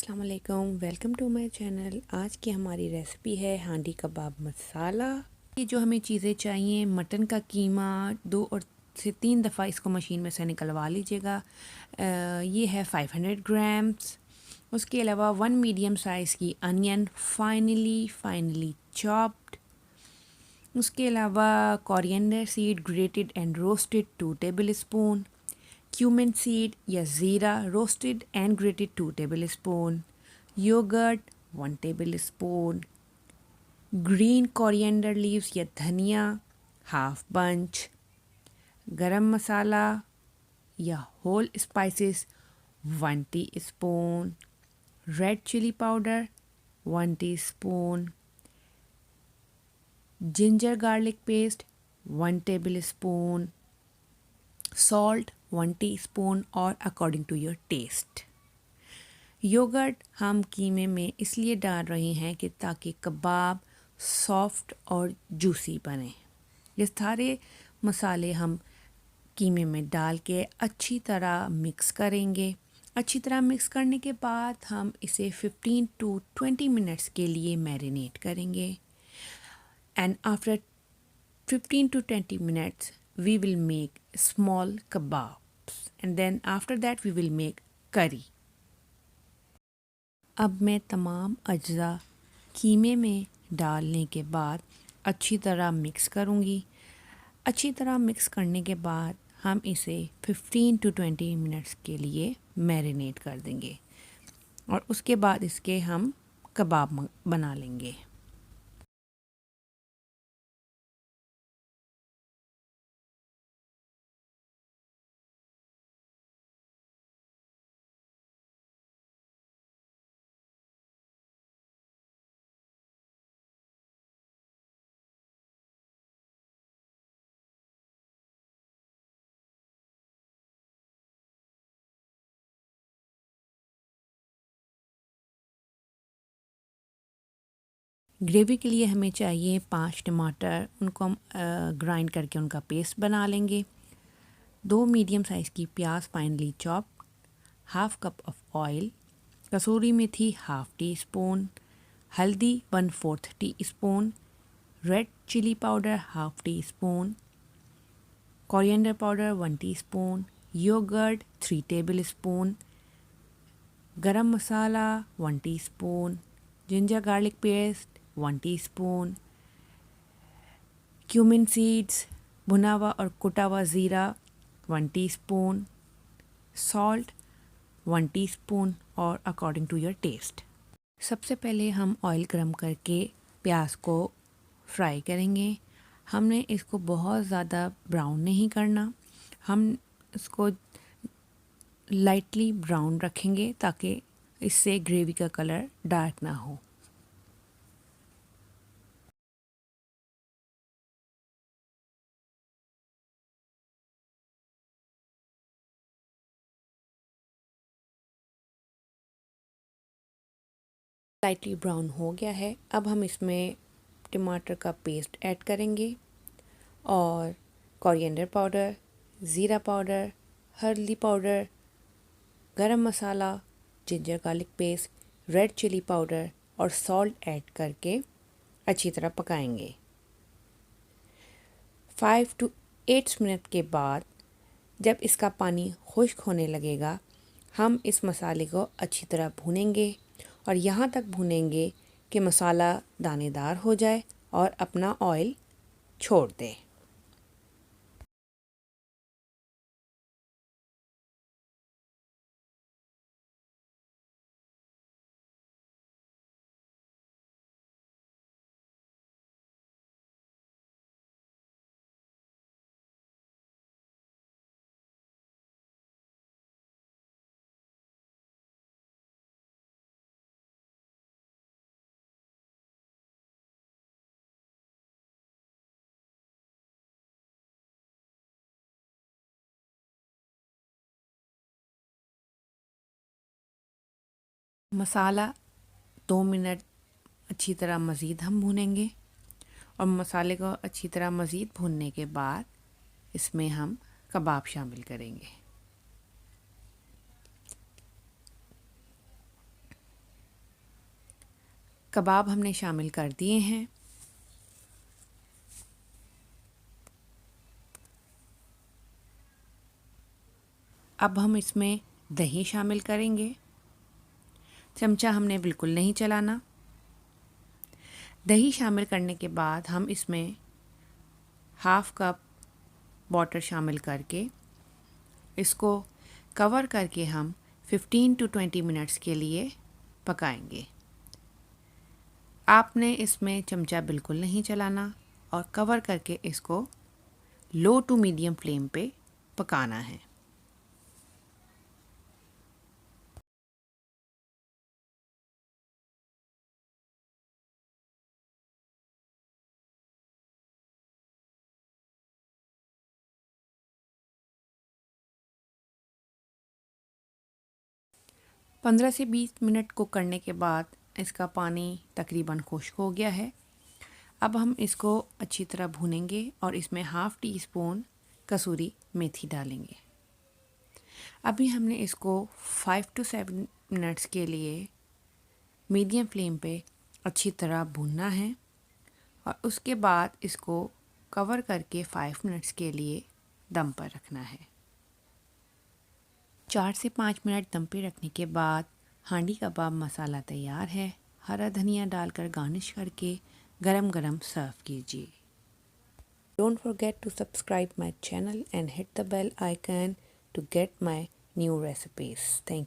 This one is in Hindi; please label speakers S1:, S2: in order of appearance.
S1: अस्सलाम वालेकुम, वेलकम टू माय चैनल। आज की हमारी रेसिपी है हांडी कबाब मसाला। ये जो हमें चीज़ें चाहिए, मटन का कीमा 2 से 3 दफ़ा इसको मशीन में से निकलवा लीजिएगा। ये है 500 ग्राम्स। उसके अलावा 1 मीडियम साइज़ की अनियन फाइनली चॉप्ड। उसके अलावा coriander seed grated and roasted 2 tablespoon, cumin seed या ज़ीरा roasted and grated 2 tablespoon, yogurt 1 tablespoon, green coriander leaves या धनिया half bunch, गरम मसाला या whole spices 1 teaspoon, red chili powder 1 teaspoon, ginger garlic paste 1 tablespoon, salt 1 teaspoon और according to your taste. Yogurt हम कीमे में इसलिए डाल रहे हैं कि ताकि कबाब सॉफ्ट और जूसी बने। ये सारे मसाले हम कीमे में डाल के अच्छी तरह मिक्स करेंगे। अच्छी तरह मिक्स करने के बाद हम इसे 15 to 20 मिनट्स के लिए मैरिनेट करेंगे। And after 15 to 20 minutes we will make small kebabs and then after that we will make curry। अब मैं तमाम अज्जा कीमे में डालने के बाद अच्छी तरह मिक्स करूँगी। अच्छी तरह मिक्स करने के बाद हम इसे 15 to 20 मिनट्स के लिए मैरिनेट कर देंगे और उसके बाद इसके हम कबाब बना लेंगे। ग्रेवी के लिए हमें चाहिए 5 टमाटर, उनको हम ग्राइंड करके उनका पेस्ट बना लेंगे। 2 मीडियम साइज़ की प्याज finely chop, half cup of oil, kasuri methi half teaspoon, हल्दी 1/4 teaspoon, red chilli powder half teaspoon, coriander powder 1 teaspoon, yoghurt 3 tablespoon, garam masala 1 teaspoon, ginger garlic paste 1 teaspoon, cumin seeds भुना हुआ और कुटा हुआ ज़ीरा 1 टीस्पून, सॉल्ट 1 टीस्पून और अकॉर्डिंग टू योर टेस्ट। सबसे पहले हम ऑयल गरम करके प्याज को फ्राई करेंगे। हमने इसको बहुत ज़्यादा ब्राउन नहीं करना, हम इसको लाइटली ब्राउन रखेंगे ताकि इससे ग्रेवी का कलर डार्क ना हो। लाइटली ब्राउन हो गया है। अब हम इसमें टमाटर का पेस्ट ऐड करेंगे और कोरिएंडर पाउडर, ज़ीरा पाउडर, हल्दी powder, garam masala, ginger garlic paste, red chilli powder और सॉल्ट ऐड करके अच्छी तरह पकाएंगे। 5 to 8 मिनट के बाद जब इसका पानी खुश्क होने लगेगा, हम इस मसाले को अच्छी तरह भूनेंगे और यहाँ तक भूनेंगे कि मसाला दानेदार हो जाए और अपना ऑयल छोड़ दे। मसाला 2 मिनट अच्छी तरह मज़ीद हम भूनेंगे और मसाले को अच्छी तरह मज़ीद भूनने के बाद इसमें हम कबाब शामिल करेंगे। कबाब हमने शामिल कर दिए हैं। अब हम इसमें दही शामिल करेंगे। चमचा हमने बिल्कुल नहीं चलाना। दही शामिल करने के बाद हम इसमें हाफ़ कप वाटर शामिल करके इसको कवर करके हम 15 to 20 मिनट्स के लिए पकाएंगे। आपने इसमें चमचा बिल्कुल नहीं चलाना और कवर करके इसको लो टू मीडियम फ्लेम पे पकाना है। पंद्रह से 20 मिनट कुक करने के बाद इसका पानी तकरीबन खुश्क हो गया है। अब हम इसको अच्छी तरह भूनेंगे और इसमें हाफ़ टी स्पून कसूरी मेथी डालेंगे। अभी हमने इसको 5 to 7 मिनट्स के लिए मीडियम फ्लेम पे अच्छी तरह भूनना है और उसके बाद इसको कवर करके 5 मिनट्स के लिए दम पर रखना है। 4 से 5 मिनट दम पे रखने के बाद हांडी कबाब मसाला तैयार है। हरा धनिया डालकर गार्निश करके गरम गरम सर्व कीजिए। Don't forget to subscribe my channel and hit the bell icon to get my new recipes. Thank you.